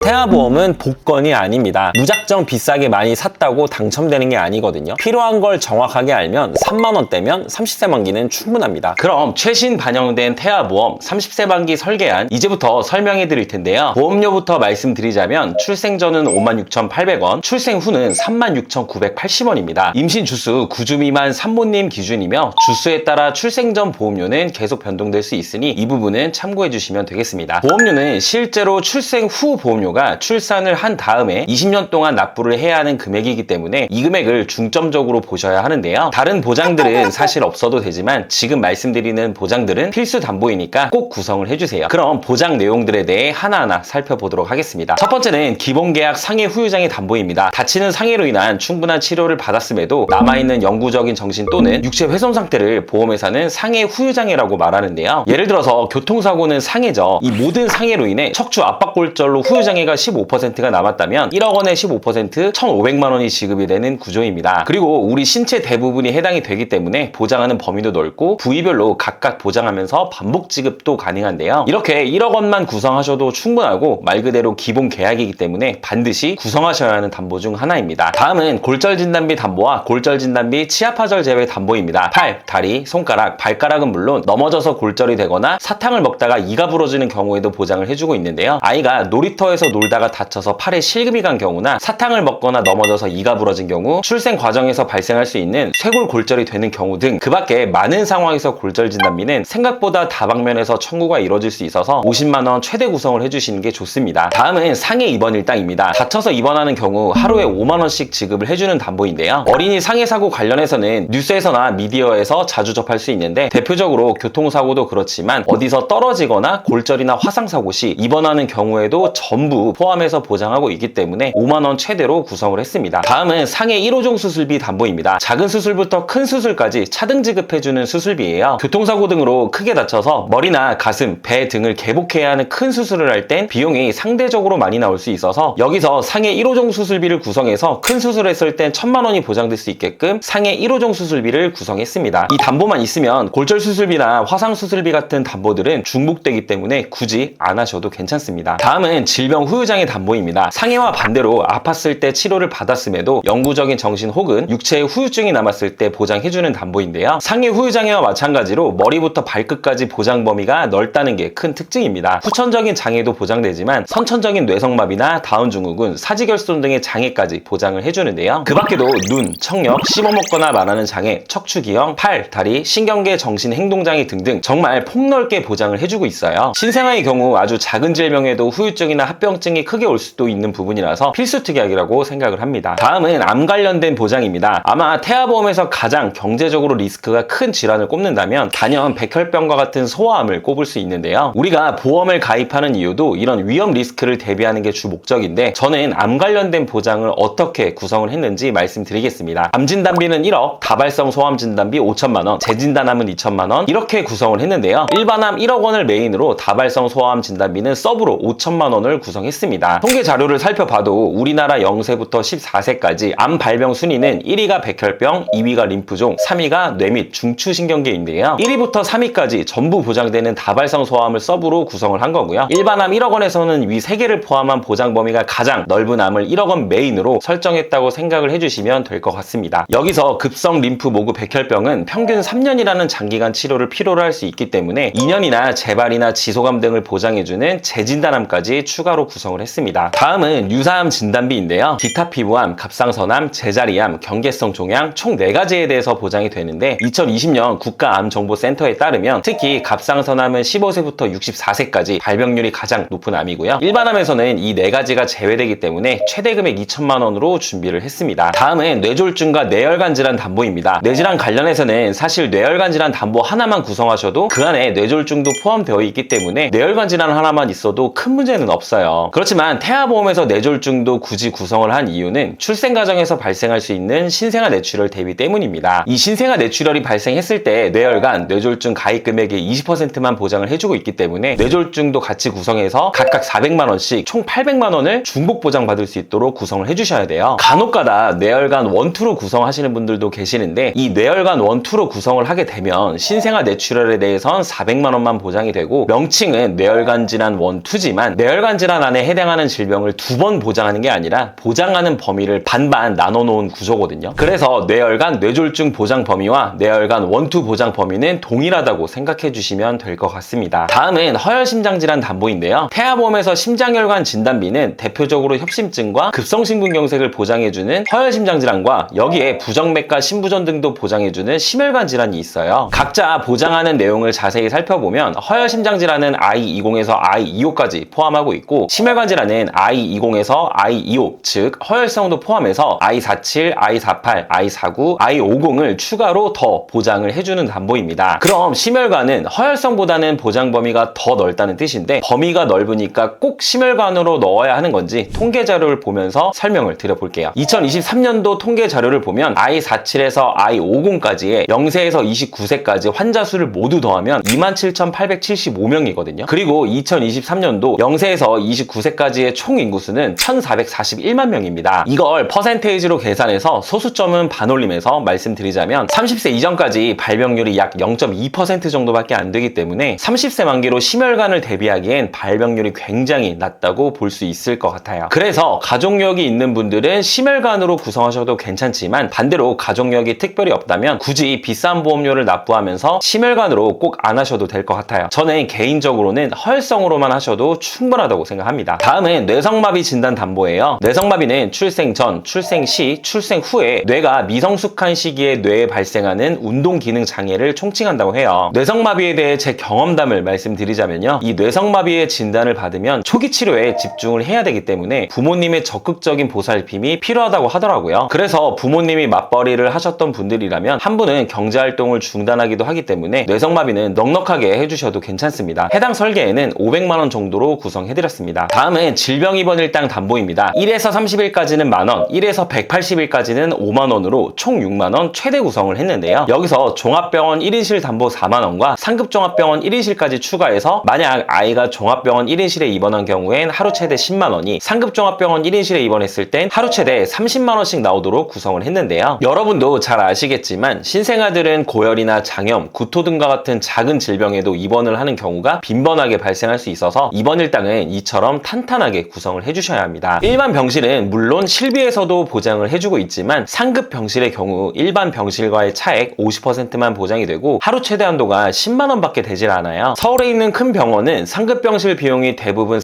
태아보험은 복권이 아닙니다. 무작정 비싸게 많이 샀다고 당첨되는 게 아니거든요. 필요한 걸 정확하게 알면 3만원대면 30세 만기는 충분합니다. 그럼 최신 반영된 태아보험 30세 만기 설계안 이제부터 설명해 드릴 텐데요. 보험료부터 말씀드리자면 출생 전은 56,800원, 출생 후는 36,980원입니다. 임신 주수 9주 미만 산모님 기준이며 주수에 따라 출생 전 보험료는 계속 변동될 수 있으니 이 부분은 참고해 주시면 되겠습니다. 보험료는 실제로 출생 후 보험료가 출산을 한 다음에 20년 동안 납부를 해야 하는 금액이기 때문에 이 금액을 중점적으로 보셔야 하는데요. 다른 보장들은 사실 없어도 되지만 지금 말씀드리는 보장들은 필수 담보이니까 꼭 구성을 해주세요. 그럼 보장 내용들에 대해 하나하나 살펴보도록 하겠습니다. 첫 번째는 기본계약 상해 후유장애 담보입니다. 다치는 상해로 인한 충분한 치료를 받았음에도 남아있는 영구적인 정신 또는 육체 훼손 상태를 보험회사는 상해 후유장애라고 말하는데요. 예를 들어서 교통사고는 상해죠. 이 모든 상해로 인해 척추 압박골절로 후유장애가 15%가 남았다면 1억 원의 15% 1,500만 원이 지급이 되는 구조입니다. 그리고 우리 신체 대부분이 해당이 되기 때문에 보장하는 범위도 넓고 부위별로 각각 보장하면서 반복 지급도 가능한데요. 이렇게 1억 원만 구성하셔도 충분하고 말 그대로 기본 계약이기 때문에 반드시 구성하셔야 하는 담보 중 하나입니다. 다음은 골절진단비 담보와 골절진단비 치아파절 제외 담보입니다. 팔, 다리, 손가락, 발가락은 물론 넘어져서 골절이 되거나 사탕을 먹다가 이가 부러지는 경우에도 보장을 해주고 있는데요. 아이가 놀이터에서 놀다가 다쳐서 팔에 실금이 간 경우나 사탕을 먹거나 넘어져서 이가 부러진 경우, 출생 과정에서 발생할 수 있는 쇄골 골절이 되는 경우 등 그 밖에 많은 상황에서 골절 진단비는 생각보다 다방면에서 청구가 이루어질 수 있어서 50만 원 최대 구성을 해주시는 게 좋습니다. 다음은 상해 입원 일당입니다. 다쳐서 입원하는 경우 하루에 5만 원씩 지급을 해주는 담보인데요. 어린이 상해 사고 관련해서는 뉴스에서나 미디어에서 자주 접할 수 있는데 대표적으로 교통사고도 그렇지만 어디서 떨어지거나 골절이나 화상사고 시 입원하는 경우에도 전부 포함해서 보장하고 있기 때문에 5만 원 최대로 구성을 했습니다. 다음은 상해 1호종 수술비 담보입니다. 작은 수술부터 큰 수술까지 차등 지급해주는 수술비예요. 교통사고 등으로 크게 다쳐서 머리나 가슴, 배 등을 개복해야 하는 큰 수술을 할 땐 비용이 상대적으로 많이 나올 수 있어서 여기서 상해 1호종 수술비를 구성해서 큰 수술했을 땐 1,000만 원이 보장될 수 있게끔 상해 1호종 수술비를 구성했습니다. 이 담보만 있으면 골절 수술비나 화상 수술비 같은 담보들은 중복되기 때문에 굳이 안 하셔도 괜찮습니다. 다음은 질병 후유장애 담보입니다. 상해와 반대로 아팠을 때 치료를 받았음에도 영구적인 정신 혹은 육체의 후유증이 남았을 때 보장해주는 담보인데요. 상해 후유장애와 마찬가지로 머리부터 발끝까지 보장 범위가 넓다는 게 큰 특징입니다. 후천적인 장애도 보장되지만 선천적인 뇌성마비나 다운증후군, 사지결손 등의 장애까지 보장을 해주는데요. 그 밖에도 눈, 청력, 씹어먹거나 말하는 장애, 척추기형, 팔, 다리, 신경계, 정신, 행동장애 등등 정말 폭넓게 보장을 해주고 있어요. 신생아의 경우 아주 작은 질병에도 후유증이나 합병증이 크게 올 수도 있는 부분이라서 필수 특약이라고 생각을 합니다. 다음은 암 관련된 보장입니다. 아마 태아보험에서 가장 경제적으로 리스크가 큰 질환을 꼽는다면 단연 백혈병과 같은 소아암을 꼽을 수 있는데요. 우리가 보험을 가입하는 이유도 이런 위험 리스크를 대비하는 게 주 목적인데 저는 암 관련된 보장을 어떻게 구성을 했는지 말씀드리겠습니다. 암 진단비는 1억, 다발성 소암 진단비 5천만 원, 재진단암은 2천만 원 이렇게 구성을 했는데요. 일반암 1억 원을 메인으로 다발성 소아암 진단비는 서브로 5천만 원을 구성했습니다. 통계 자료를 살펴봐도 우리나라 0세부터 14세까지 암 발병 순위는 1위가 백혈병, 2위가 림프종, 3위가 뇌 및 중추신경계인데요. 1위부터 3위까지 전부 보장되는 다발성 소아암을 서브로 구성을 한 거고요. 일반암 1억 원에서는 위 3개를 포함한 보장 범위가 가장 넓은 암을 1억 원 메인으로 설정했다고 생각을 해주시면 될 것 같습니다. 여기서 급성 림프 모구 백혈병은 평균 3년이라는 장기간 치료를 필요로 할 수 있기 때문에 2년이나 재발이나 지소감 등을 보장해주는 재진단암까지 추가로 구성을 했습니다. 다음은 유사암 진단비인데요. 기타 피부암, 갑상선암, 제자리암, 경계성 종양 총 4가지에 대해서 보장이 되는데 2020년 국가암정보센터에 따르면 특히 갑상선암은 15세부터 64세까지 발병률이 가장 높은 암이고요. 일반암에서는 이 4가지가 제외되기 때문에 최대 금액 2천만 원으로 준비를 했습니다. 다음은 뇌졸중과 뇌혈관 질환 담보입니다. 뇌질환 관련해서는 사실 뇌혈관 질환 담보 하나만 구성하셔도 그 안에 뇌졸중도 포함되어 있기 때문에 뇌혈관 질환 하나만 있어도 큰 문제는 없어요. 그렇지만 태아보험에서 뇌졸중도 굳이 구성을 한 이유는 출생 과정에서 발생할 수 있는 신생아 뇌출혈 대비 때문입니다. 이 신생아 뇌출혈이 발생했을 때 뇌혈관, 뇌졸중 가입 금액의 20%만 보장을 해주고 있기 때문에 뇌졸중도 같이 구성해서 각각 400만 원씩 총 800만 원을 중복 보장받을 수 있도록 구성을 해주셔야 돼요. 간혹가다 뇌혈관 1, 2로 구성하시는 분들도 계시는데 이 뇌혈관 1, 2로 구성을 하게 되면 신생아 뇌출혈에 대해선 400만 원만 보장이 되고 명칭은 뇌혈관 질환 1, 2지만 뇌혈관 질환 안에 해당하는 질병을 두 번 보장하는 게 아니라 보장하는 범위를 반반 나눠 놓은 구조거든요. 그래서 뇌혈관 뇌졸중 보장 범위와 뇌혈관 원투 보장 범위는 동일하다고 생각해 주시면 될 것 같습니다. 다음은 허혈심장질환 담보인데요. 태아보험에서 심장혈관 진단비는 대표적으로 협심증과 급성심근경색을 보장해주는 허혈심장질환과 여기에 부정맥과 심부전 등도 보장해주는 심혈관 질환이 있어요. 각자 보장하는 내용을 자세히 살펴보면 허혈심장질환은 I20에서 I25까지 포함하고 있고 심혈관 질환은 I20에서 I25, 즉 허혈성도 포함해서 I47, I48, I49, I50을 추가로 더 보장을 해주는 담보입니다. 그럼 심혈관은 허혈성보다는 보장 범위가 더 넓다는 뜻인데 범위가 넓으니까 꼭 심혈관으로 넣어야 하는 건지 통계 자료를 보면서 설명을 드려볼게요. 2023년도 통계 자료를 보면 I47에서 I50까지의 0세에서 29세까지 환자 수를 모두 더하면 27,875명이거든요. 그리고 2023년도 0세에서 29세까지의 총 인구수는 1,441만 명입니다. 이걸 퍼센테이지로 계산해서 소수점은 반올림해서 말씀드리자면 30세 이전까지 발병률이 약 0.2% 정도밖에 안 되기 때문에 30세 만기로 심혈관을 대비하기엔 발병률이 굉장히 낮다고 볼 수 있을 것 같아요. 그래서 가족력이 있는 분들은 심혈관으로 구성하셔도 괜찮지만 반대로 가족력이 특별히 없다면 굳이 비싼 보험료를 납부하면서 심혈관으로 꼭 안 하셔도 될 것 같아요. 저는 개인적으로는 허혈성으로만 하셔도 충분하다고 생각합니다. 다음은 뇌성마비 진단 담보예요. 뇌성마비는 출생 전, 출생 시, 출생 후에 뇌가 미성숙한 시기에 뇌에 발생하는 운동 기능 장애를 총칭한다고 해요. 뇌성마비에 대해 제 경험담을 말씀드리자면요. 이 뇌성마비의 진단을 받으면 초기 치료에 집중을 해야 되기 때문에 부모님의 적극적인 보살핌이 필요하다고 하더라고요. 그래서 부모님이 맞벌이를 하셨던 분들이라면 한 분은 경제활동을 중단하기도 하기 때문에 뇌성마비는 넉넉하게 해주셔도 괜찮습니다. 해당 설계에는 500만 원 정도로 구성해드렸습니다. 다음은 질병 입원 일당 담보입니다. 1에서 30일까지는 만원, 1에서 180일까지는 5만원으로 총 6만원 최대 구성을 했는데요. 여기서 종합병원 1인실 담보 4만원과 상급종합병원 1인실까지 추가해서 만약 아이가 종합병원 1인실에 입원한 경우엔 하루 최대 10만원이, 상급종합병원 1인실에 입원했을 땐 하루 최대 30만원씩 나오도록 구성을 했는데요. 여러분도 잘 아시겠지만 신생아들은 고열이나 장염, 구토 등과 같은 작은 질병에도 입원을 하는 경우가 빈번하게 발생할 수 있어서 입원 일당은 이처럼 탄탄하게 구성을 해주셔야 합니다. 일반 병실은 물론 실비에서도 보장을 해주고 있지만 상급 병실의 경우 일반 병실과의 차액 50%만 보장이 되고 하루 최대 한도가 10만원 밖에 되질 않아요. 서울에 있는 큰 병원은 상급 병실 비용이 대부분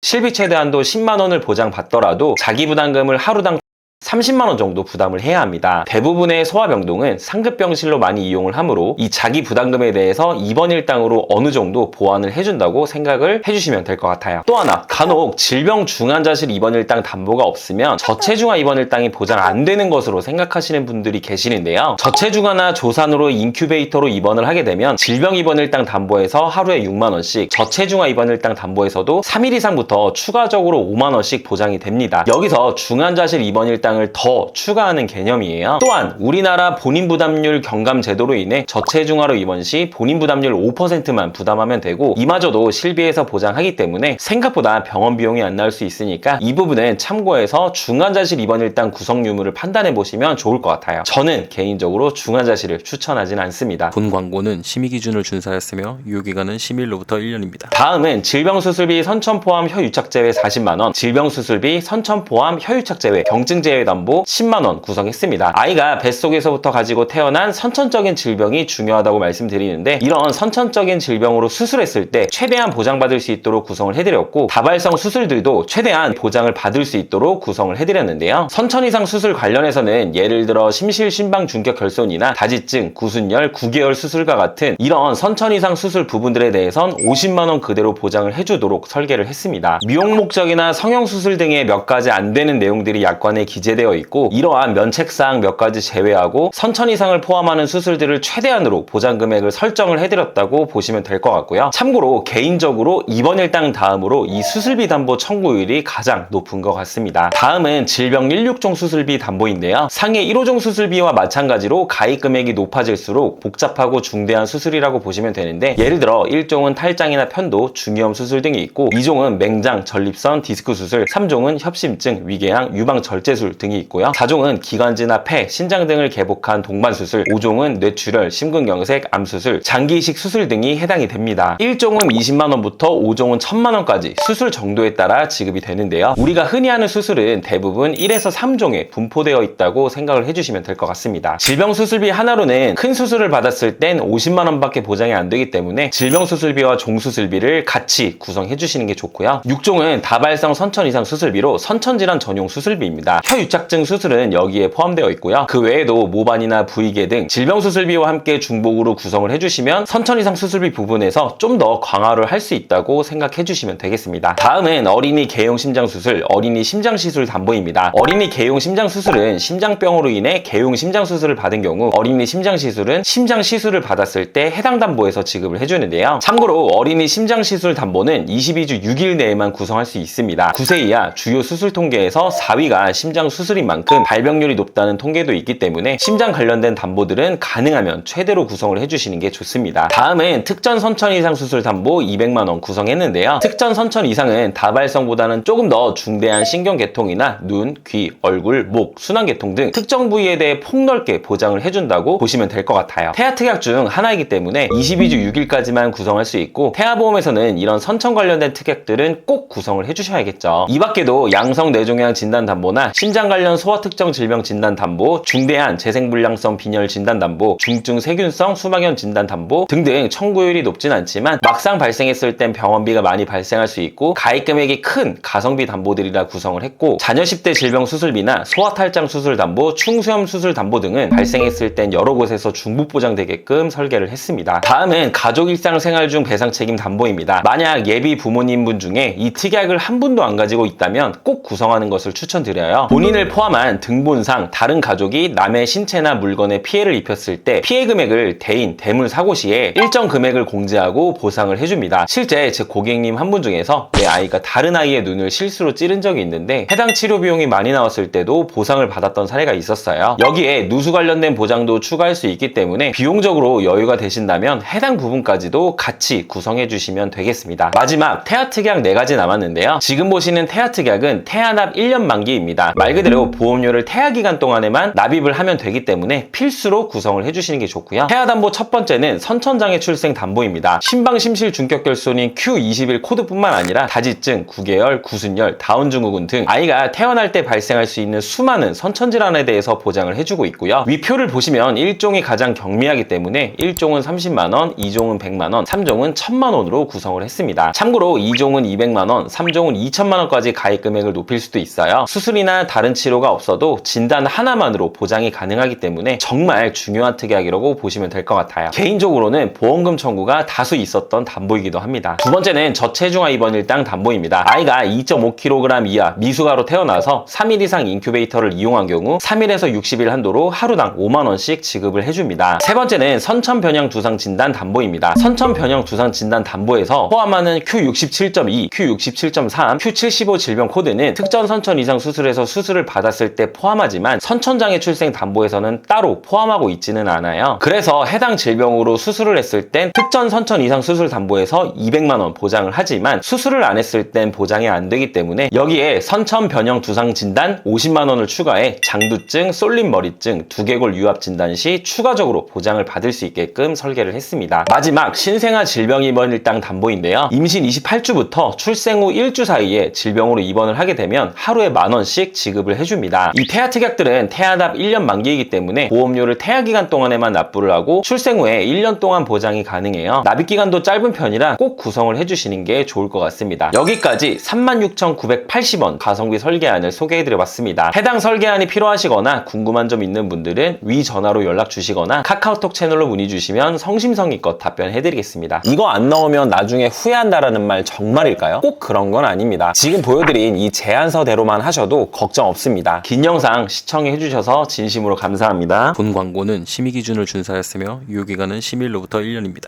실비 최대 한도 10만원을 보장받더라도 자기 부담금을 하루당 30만원 정도 부담을 해야 합니다. 대부분의 소아병동은 상급병실로 많이 이용을 하므로 이 자기 부담금에 대해서 입원 일당으로 어느 정도 보완을 해준다고 생각을 해주시면 될 것 같아요. 또 하나, 간혹 질병 중환자실 입원 일당 담보가 없으면 저체중아 입원 일당이 보장 안 되는 것으로 생각하시는 분들이 계시는데요. 저체중아나 조산으로 인큐베이터로 입원을 하게 되면 질병 입원 일당 담보에서 하루에 6만원씩, 저체중아 입원 일당 담보에서도 3일 이상부터 추가적으로 5만원씩 보장이 됩니다. 여기서 중환자실 입원 일당을 더 추가하는 개념이에요. 또한 우리나라 본인 부담률 경감 제도로 인해 저체중아로 입원 시 본인 부담률 5%만 부담하면 되고 이마저도 실비에서 보장하기 때문에 생각보다 병원 비용이 안 나올 수 있으니까 이 부분은 참고해서 중환자실 입원 일당 구성 유무를 판단해 보시면 좋을 것 같아요. 저는 개인적으로 중환자실을 추천하진 않습니다. 본 광고는 심의 기준을 준수하였으며 유효기간은 심의일로부터 1년입니다. 다음은 질병수술비 선천 포함 혀유착 제외 40만원, 질병수술비 선천 포함 혀유착 제외 경증 제외 담보 10만원 구성했습니다. 아이가 뱃속에서부터 가지고 태어난 선천적인 질병이 중요하다고 말씀드리는데 이런 선천적인 질병으로 수술했을 때 최대한 보장받을 수 있도록 구성을 해드렸고 다발성 수술들도 최대한 보장을 받을 수 있도록 구성을 해드렸는데요. 선천 이상 수술 관련해서는 예를 들어 심실 심방 중격 결손이나 다지증, 구순열, 9개월 수술과 같은 이런 선천 이상 수술 부분들에 대해선 50만원 그대로 보장을 해주도록 설계를 했습니다. 미용 목적이나 성형 수술 등의 몇 가지 안 되는 내용들이 약관에 기재되어 있고 이러한 면책사항 몇 가지 제외하고 선천 이상을 포함하는 수술들을 최대한으로 보장 금액을 설정을 해드렸다고 보시면 될 것 같고요. 참고로 개인적으로 입원 일당 다음으로 이 수술비 담보 청구율이 가장 높은 것 같습니다. 다음은 질병 1/6종 수술비 담보인데요. 상해 1호종 수술비와 마찬가지로 가입 금액이 높아질수록 복잡하고 중대한 수술이라고 보시면 되는데 예를 들어 1종은 탈장이나 편도, 중이염 수술 등이 있고 2종은 맹장, 전립선, 디스크 수술, 3종은 협심증, 위궤양, 유방 절제술 수술 등이 있고요. 4종은 기관지나 폐, 신장 등을 개복한 동반 수술, 5종은 뇌출혈, 심근경색, 암수술, 장기이식 수술 등이 해당이 됩니다. 1종은 20만 원부터 5종은 1000만 원까지 수술 정도에 따라 지급이 되는데요. 우리가 흔히 하는 수술은 대부분 1에서 3종에 분포되어 있다고 생각을 해주시면 될 것 같습니다. 질병 수술비 하나로는 큰 수술을 받았을 땐 50만 원밖에 보장이 안 되기 때문에 질병 수술비와 종수술비를 같이 구성해 주시는 게 좋고요. 6종은 다발성 선천 이상 수술비로 선천질환 전용 수술비입니다. 혀유착증 수술은 여기에 포함되어 있고요. 그 외에도 모반이나 부위계 등 질병 수술비와 함께 중복으로 구성을 해주시면 선천 이상 수술비 부분에서 좀 더 강화를 할 수 있다고 생각해 주시면 되겠습니다. 다음은 어린이 개용 심장 수술, 어린이 심장 시술 담보입니다. 어린이 개용 심장 수술은 심장병으로 인해 개용 심장 수술을 받은 경우, 어린이 심장 시술은 심장 시술을 받았을 때 해당 담보에서 지급을 해주는데요. 참고로 어린이 심장 시술 담보는 22주 6일 내에만 구성할 수 있습니다. 9세 이하 주요 수술 통계에서 4위가 심장 수술인 만큼 발병률이 높다는 통계도 있기 때문에 심장 관련된 담보들은 가능하면 최대로 구성을 해주시는 게 좋습니다. 다음은 특전 선천 이상 수술 담보 200만 원 구성했는데요. 특전 선천 이상은 다발성보다는 조금 더 중대한 신경계통이나 눈, 귀, 얼굴, 목, 순환계통 등 특정 부위에 대해 폭넓게 보장을 해준다고 보시면 될 것 같아요. 태아특약 중 하나이기 때문에 22주 6일까지만 구성할 수 있고, 태아보험에서는 이런 선천 관련된 특약들은 꼭 구성을 해주셔야겠죠. 이 밖에도 양성 뇌종양 진단 담보나 심장 관련 소아 특정 질병 진단 담보, 중대한 재생불량성 빈혈 진단 담보, 중증 세균성 수막염 진단 담보 등등 청구율이 높진 않지만 막상 발생했을 땐 병원비가 많이 발생할 수 있고 가입 금액이 큰 가성비 담보들이라 구성을 했고, 자녀 10대 질병 수술비나 소아 탈장 수술 담보, 충수염 수술 담보 등은 발생했을 땐 여러 곳에서 중복 보장되게끔 설계를 했습니다. 다음은 가족 일상생활 중 배상 책임 담보입니다. 만약 예비 부모님분 중에 이 특약을 한 분도 안 가지고 있다면 꼭 구성하는 것을 추천드려요. 본인을 포함한 등본상 다른 가족이 남의 신체나 물건에 피해를 입혔을 때 피해 금액을 대인, 대물 사고 시에 일정 금액을 공제하고 보상을 해줍니다. 실제 제 고객님 한 분 중에서 내 아이가 다른 아이의 눈을 실수로 찌른 적이 있는데 해당 치료 비용이 많이 나왔을 때도 보상을 받았던 사례가 있었어요. 여기에 누수 관련된 보장도 추가할 수 있기 때문에 비용적으로 여유가 되신다면 해당 부분까지도 같이 구성해 주시면 되겠습니다. 마지막 태아특약 4가지 남았는데요. 지금 보시는 태아특약은 태아납 1년 만기입니다. 말 그대로 보험료를 태아기간 동안에만 납입을 하면 되기 때문에 필수로 구성을 해주시는 게 좋고요. 태아담보 첫 번째는 선천장애 출생 담보입니다. 심방심실 중격결손인 Q21 코드뿐만 아니라 다지증, 구개열, 구순열, 다운증후군 등 아이가 태어날 때 발생할 수 있는 수많은 선천질환에 대해서 보장을 해주고 있고요. 위표를 보시면 1종이 가장 경미하기 때문에 1종은 30만원, 2종은 100만원, 3종은 1000만원으로 구성을 했습니다. 참고로 2종은 200만원, 3종은 2000만원까지 가입 금액을 높일 수도 있어요. 수술이나 다른 치료가 없어도 진단 하나만으로 보장이 가능하기 때문에 정말 중요한 특약이라고 보시면 될 것 같아요. 개인적으로는 보험금 청구가 다수 있었던 담보이기도 합니다. 두 번째는 저체중아 입원 일당 담보입니다. 아이가 2.5kg 이하 미숙아로 태어나서 3일 이상 인큐베이터를 이용한 경우 3일에서 60일 한도로 하루당 5만원씩 지급을 해줍니다. 세 번째는 선천변형 두상 진단 담보입니다. 선천변형 두상 진단 담보에서 포함하는 Q67.2, Q67.3, Q75 질병 코드는 특전 선천 이상 수술에서 수술을 받았을 때 포함하지만 선천장애 출생 담보에서는 따로 포함하고 있지는 않아요. 그래서 해당 질병으로 수술을 했을 땐 특전 선천 이상 수술 담보에서 200만원 보장을 하지만 수술을 안 했을 땐 보장이 안 되기 때문에 여기에 선천 변형 두상 진단 50만원을 추가해 장두증, 쏠림머리증, 두개골 유압 진단 시 추가적으로 보장을 받을 수 있게끔 설계를 했습니다. 마지막 신생아 질병 입원 일당 담보인데요. 임신 28주부터 출생 후 1주 사이에 질병으로 입원을 하게 되면 하루에 만원씩 지급을 해줍니다. 이 태아 특약들은 태아납 1년 만기이기 때문에 보험료를 태아 기간 동안에만 납부를 하고 출생 후에 1년 동안 보장이 가능해요. 납입 기간도 짧은 편이라 꼭 구성을 해주시는 게 좋을 것 같습니다. 여기까지 36,980원 가성비 설계안을 소개해드려봤습니다. 해당 설계안이 필요하시거나 궁금한 점 있는 분들은 위 전화로 연락 주시거나 카카오톡 채널로 문의 주시면 성심성의껏 답변해드리겠습니다. 이거 안 넣으면 나중에 후회한다라는 말 정말일까요? 꼭 그런 건 아닙니다. 지금 보여드린 이 제안서대로만 하셔도 걱정 없습니다. 긴 영상 시청해주셔서 진심으로 감사합니다. 본 광고는 심의 기준을 준수하였으며 유효기간은 심의일로부터 1년입니다.